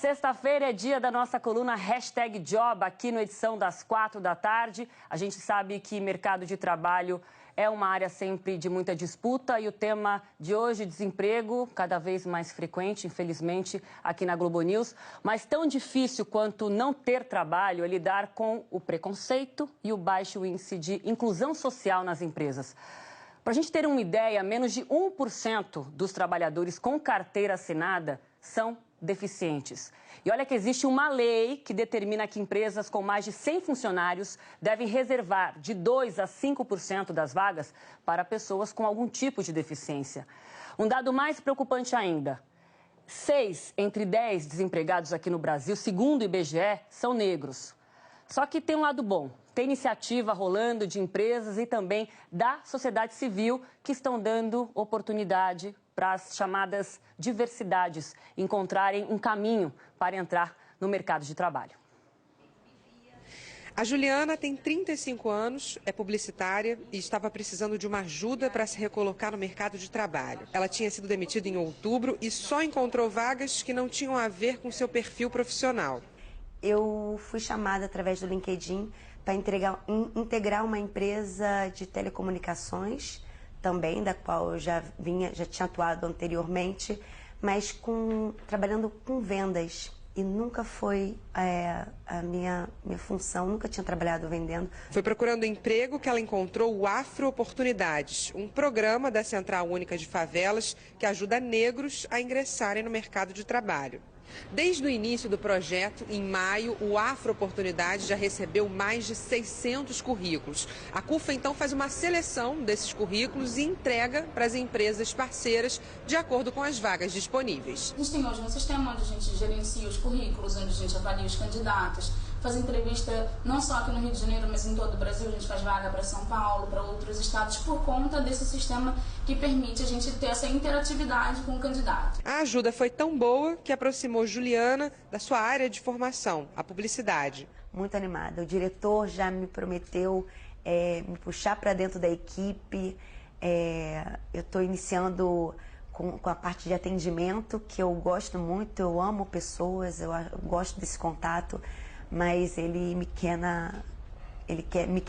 Sexta-feira é dia da nossa coluna #Job aqui no Edição das 4 da tarde. A gente sabe que mercado de trabalho é uma área sempre de muita disputa e o tema de hoje, desemprego, cada vez mais frequente, infelizmente, aqui na Globo News. Mas tão difícil quanto não ter trabalho é lidar com o preconceito e o baixo índice de inclusão social nas empresas. Para a gente ter uma ideia, menos de 1% dos trabalhadores com carteira assinada são deficientes. E olha que existe uma lei que determina que empresas com mais de 100 funcionários devem reservar de 2 a 5% das vagas para pessoas com algum tipo de deficiência. Um dado mais preocupante ainda, 6 entre 10 desempregados aqui no Brasil, segundo o IBGE, são negros. Só que tem um lado bom. Tem iniciativa rolando de empresas e também da sociedade civil que estão dando oportunidade para as chamadas diversidades encontrarem um caminho para entrar no mercado de trabalho. A Juliana tem 35 anos, é publicitária e estava precisando de uma ajuda para se recolocar no mercado de trabalho. Ela tinha sido demitida em outubro e só encontrou vagas que não tinham a ver com seu perfil profissional. Eu fui chamada através do LinkedIn para integrar uma empresa de telecomunicações, também da qual eu já tinha atuado anteriormente, mas trabalhando com vendas. E nunca foi a minha função, nunca tinha trabalhado vendendo. Foi procurando emprego que ela encontrou o Afro Oportunidades, um programa da Central Única de Favelas que ajuda negros a ingressarem no mercado de trabalho. Desde o início do projeto, em maio, o Afro Oportunidades já recebeu mais de 600 currículos. A CUFA, então, faz uma seleção desses currículos e entrega para as empresas parceiras de acordo com as vagas disponíveis. A gente tem hoje um sistema onde a gente gerencia os currículos, onde a gente avalia os candidatos, faz entrevista não só aqui no Rio de Janeiro, mas em todo o Brasil. A gente faz vaga para São Paulo, para outros estados, por conta desse sistema que permite a gente ter essa interatividade com o candidato. A ajuda foi tão boa que aproximou Juliana da sua área de formação, a publicidade. Muito animada. O diretor já me prometeu me puxar para dentro da equipe. Eu estou iniciando com a parte de atendimento, que eu gosto muito, eu amo pessoas, eu gosto desse contato, mas ele me quer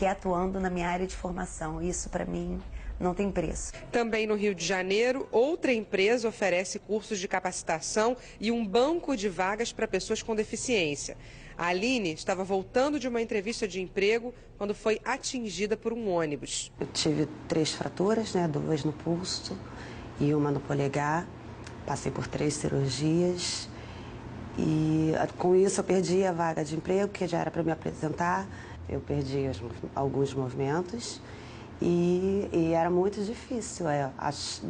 atuando na minha área de formação. Isso, para mim, não tem preço. Também no Rio de Janeiro, outra empresa oferece cursos de capacitação e um banco de vagas para pessoas com deficiência. A Aline estava voltando de uma entrevista de emprego quando foi atingida por um ônibus. Eu tive 3 fraturas, 2 no pulso e uma no polegar. Passei por 3 cirurgias. E com isso eu perdi a vaga de emprego, que já era para me apresentar. Eu perdi alguns movimentos e era muito difícil,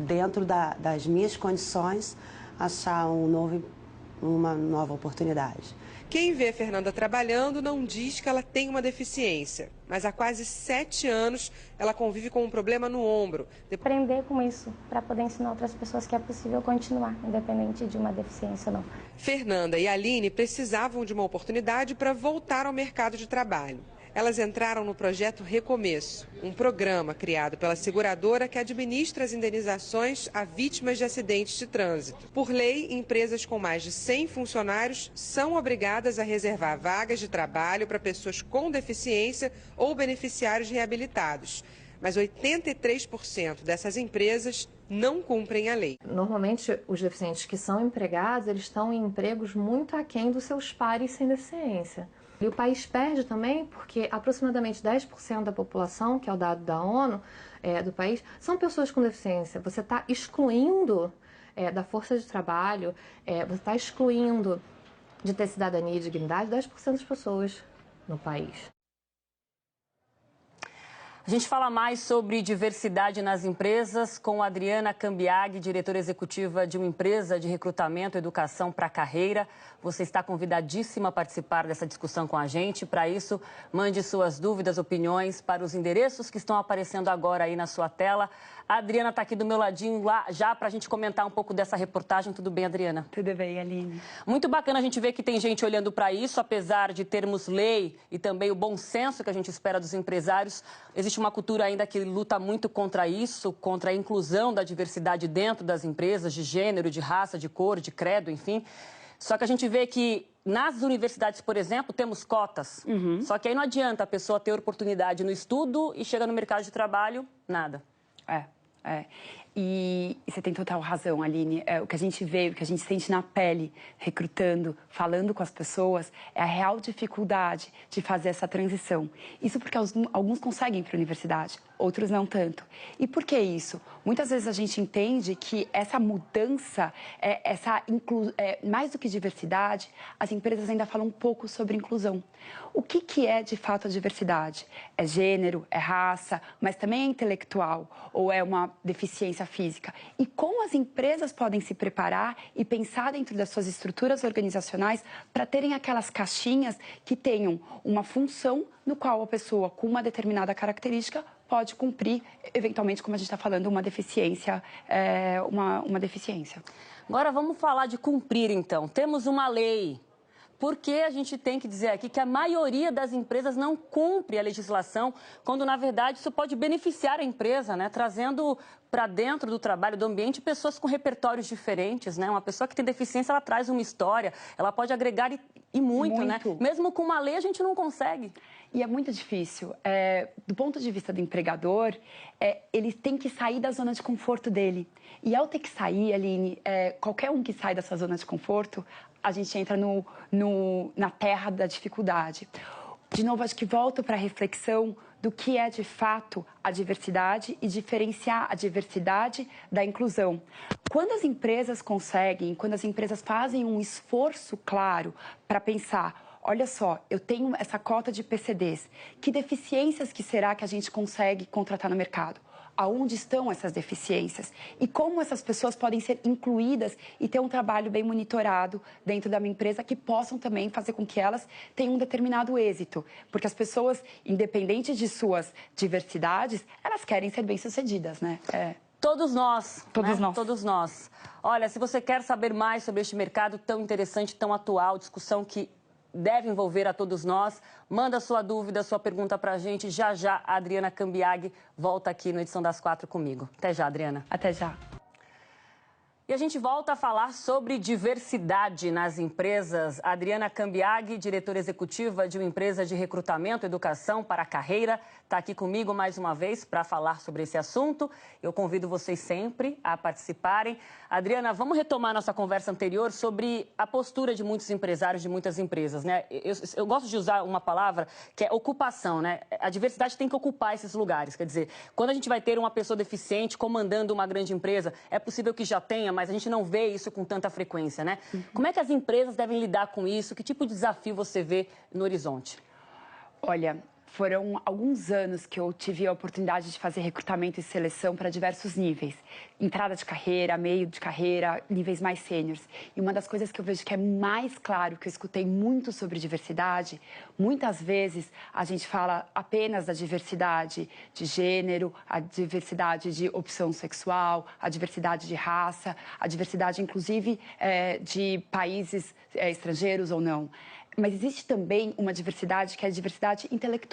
dentro das minhas condições, achar uma nova oportunidade. Quem vê a Fernanda trabalhando não diz que ela tem uma deficiência, mas há quase 7 anos ela convive com um problema no ombro. Aprender com isso, para poder ensinar outras pessoas que é possível continuar, independente de uma deficiência ou não. Fernanda e Aline precisavam de uma oportunidade para voltar ao mercado de trabalho. Elas entraram no projeto Recomeço, um programa criado pela seguradora que administra as indenizações a vítimas de acidentes de trânsito. Por lei, empresas com mais de 100 funcionários são obrigadas a reservar vagas de trabalho para pessoas com deficiência ou beneficiários reabilitados. Mas 83% dessas empresas não cumprem a lei. Normalmente, os deficientes que são empregados, eles estão em empregos muito aquém dos seus pares sem deficiência. E o país perde também porque aproximadamente 10% da população, que é o dado da ONU, do país, são pessoas com deficiência. Você está excluindo da força de trabalho, você está excluindo de ter cidadania e dignidade 10% das pessoas no país. A gente fala mais sobre diversidade nas empresas com Adriana Cambiaghi, diretora executiva de uma empresa de recrutamento e educação para a carreira. Você está convidadíssima a participar dessa discussão com a gente. Para isso, mande suas dúvidas, opiniões para os endereços que estão aparecendo agora aí na sua tela. A Adriana está aqui do meu ladinho lá já para a gente comentar um pouco dessa reportagem. Tudo bem, Adriana? Tudo bem, Aline. Muito bacana a gente ver que tem gente olhando para isso, apesar de termos lei e também o bom senso que a gente espera dos empresários. Existe uma cultura ainda que luta muito contra isso, contra a inclusão da diversidade dentro das empresas, de gênero, de raça, de cor, de credo, enfim. Só que a gente vê que nas universidades, por exemplo, temos cotas. Só que aí não adianta a pessoa ter oportunidade no estudo e chega no mercado de trabalho, nada. E você tem total razão, Aline. O que a gente vê, o que a gente sente na pele, recrutando, falando com as pessoas, é a real dificuldade de fazer essa transição. Isso porque alguns conseguem ir para a universidade, outros não tanto. E por que isso? Muitas vezes a gente entende que essa mudança, mais do que diversidade, as empresas ainda falam um pouco sobre inclusão. O que é, de fato, a diversidade? É gênero, é raça, mas também é intelectual ou é uma deficiência física? E como as empresas podem se preparar e pensar dentro das suas estruturas organizacionais para terem aquelas caixinhas que tenham uma função no qual a pessoa com uma determinada característica pode cumprir, eventualmente, como a gente está falando, uma deficiência, uma deficiência. Agora vamos falar de cumprir, então. Temos uma lei. Por que a gente tem que dizer aqui que a maioria das empresas não cumpre a legislação, quando, na verdade, isso pode beneficiar a empresa, né? Trazendo para dentro do trabalho, do ambiente, pessoas com repertórios diferentes, né? Uma pessoa que tem deficiência, ela traz uma história, ela pode agregar e muito, né? Mesmo com uma lei, a gente não consegue. E é muito difícil. Do ponto de vista do empregador, ele tem que sair da zona de conforto dele. E ao ter que sair, Aline, qualquer um que sai dessa zona de conforto, a gente entra na terra da dificuldade. De novo, acho que volto para a reflexão do que é, de fato, a diversidade e diferenciar a diversidade da inclusão. Quando as empresas conseguem, quando as empresas fazem um esforço claro para pensar, olha só, eu tenho essa cota de PCDs, que deficiências que será que a gente consegue contratar no mercado? Aonde estão essas deficiências e como essas pessoas podem ser incluídas e ter um trabalho bem monitorado dentro da minha empresa que possam também fazer com que elas tenham um determinado êxito. Porque as pessoas, independente de suas diversidades, elas querem ser bem-sucedidas, né? Todos nós. Todos nós. Todos nós. Olha, se você quer saber mais sobre este mercado tão interessante, tão atual, discussão que deve envolver a todos nós, manda sua dúvida, sua pergunta pra gente. Já já a Adriana Cambiaghi volta aqui no Edição das 4 comigo. Até já, Adriana. Até já. E a gente volta a falar sobre diversidade nas empresas. A Adriana Cambiaghi, diretora executiva de uma empresa de recrutamento e educação para a carreira, está aqui comigo mais uma vez para falar sobre esse assunto. Eu convido vocês sempre a participarem. Adriana, vamos retomar nossa conversa anterior sobre a postura de muitos empresários, de muitas empresas, né? Eu gosto de usar uma palavra que é ocupação, né? A diversidade tem que ocupar esses lugares. Quer dizer, quando a gente vai ter uma pessoa deficiente comandando uma grande empresa, é possível que já tenha, mas a gente não vê isso com tanta frequência, né? Como é que as empresas devem lidar com isso? Que tipo de desafio você vê no horizonte? Olha, foram alguns anos que eu tive a oportunidade de fazer recrutamento e seleção para diversos níveis. Entrada de carreira, meio de carreira, níveis mais sêniores. E uma das coisas que eu vejo que é mais claro, que eu escutei muito sobre diversidade, muitas vezes a gente fala apenas da diversidade de gênero, a diversidade de opção sexual, a diversidade de raça, a diversidade, inclusive, de países estrangeiros ou não. Mas existe também uma diversidade que é a diversidade intelectual.